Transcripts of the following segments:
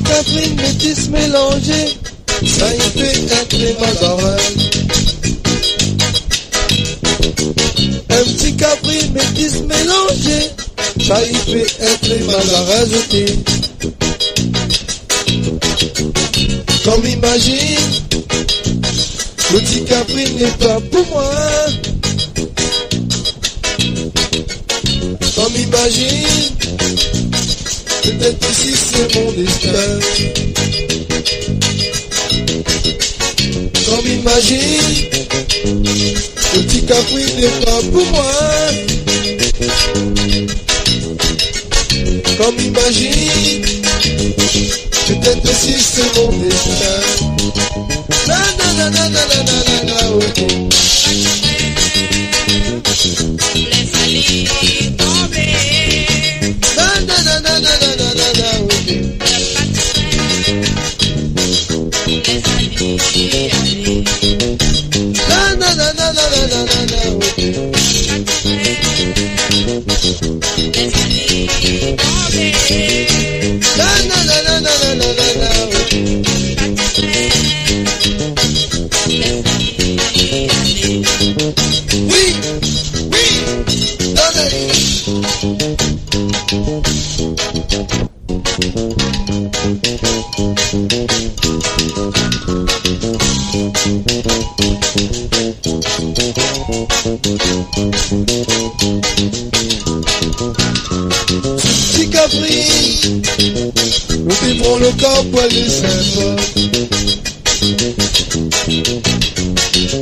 Catherine métisse mélangée, ça y fait un créma d'oreille. Un petit Capri métisse mélangé, ça y fait un créma d'oreille. Comme imagine, le petit Capri n'est pas pour moi. Comme imagine, peut-être ici c'est mon destin. Comme imagine, le petit Capri n'est pas pour moi. Comme imagine, peut-être ici c'est mon destin. Na na na na na na na na na, ok. Laisse aller tomber. Na na na na na na na na na, ok. Laisse aller aller. Na na na na na na na na na, ok. Laisse aller tomber. Na na na na na na na na na, ok. Oui, oui, donnez. Petit Capri, nous vivrons le corps poilu sympa.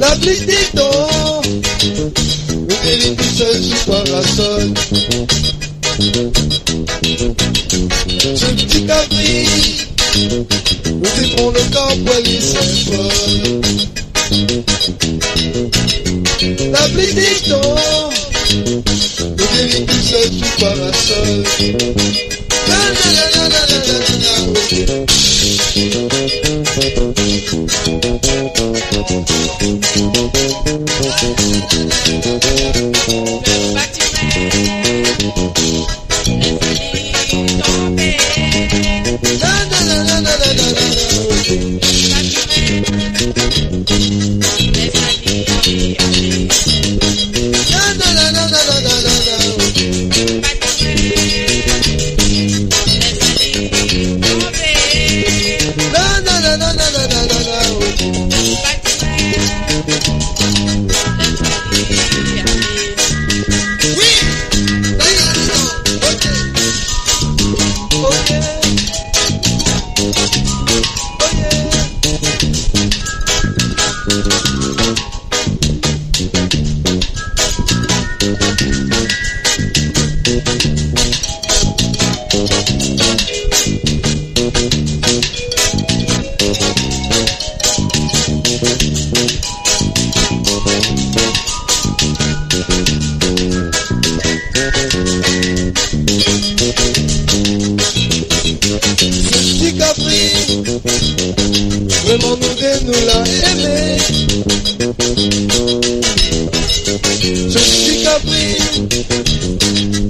La pluie des dents, nous délire tout seul sous parasol. Ce petit Capri, nous vivrons le corps poilu sympa. La pluie des dents, nous délire tout seul sous parasol. La la la la la la la la, ok. Petit Capri, vraiment nous l'a aimé. Ce petit Capri,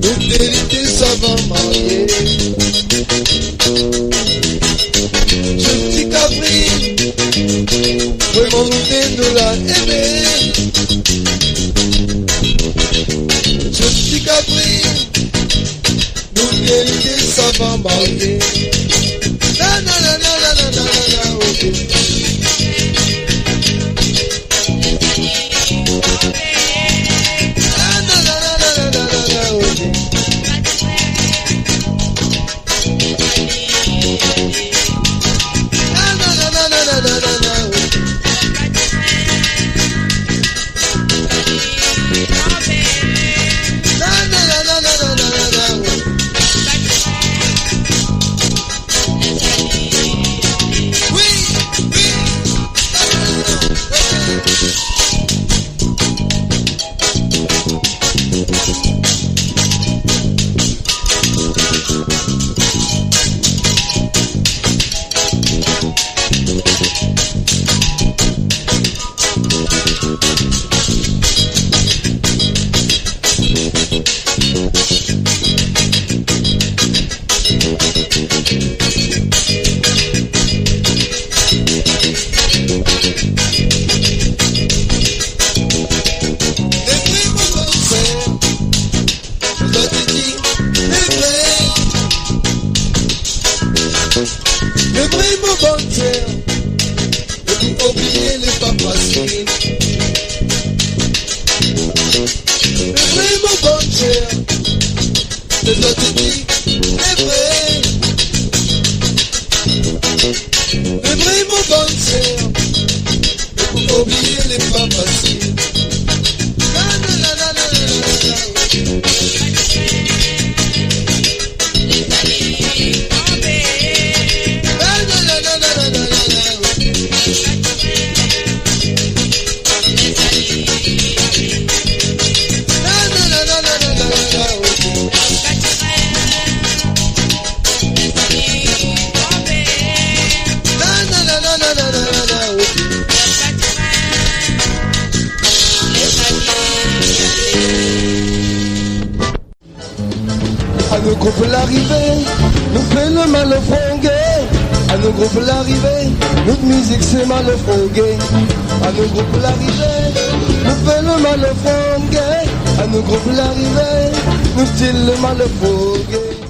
nous vérité ça va marier. Ce petit Capri, vraiment nous l'a aimé. Ce petit Capri, nous vérité ça va marier. Na na na na na na na na, ok. Na na na na na na na na, ok. Na na na na na na na na, ok. Na na na na na na na na, ok. Oui. Le primo bancaire, et vous oubliez les papassiers. Le primo bancaire, les autres dit, les vrais. Le primo bancaire, et vous oubliez les papassiers. À nos groupes l'arrivée, nous fait le mal au frongué. À nos groupes l'arrivée, notre musique c'est mal au frongué. À nos groupes l'arrivée, nous fait le mal au frongué. À nos groupes l'arrivée, nous style le mal au frongué.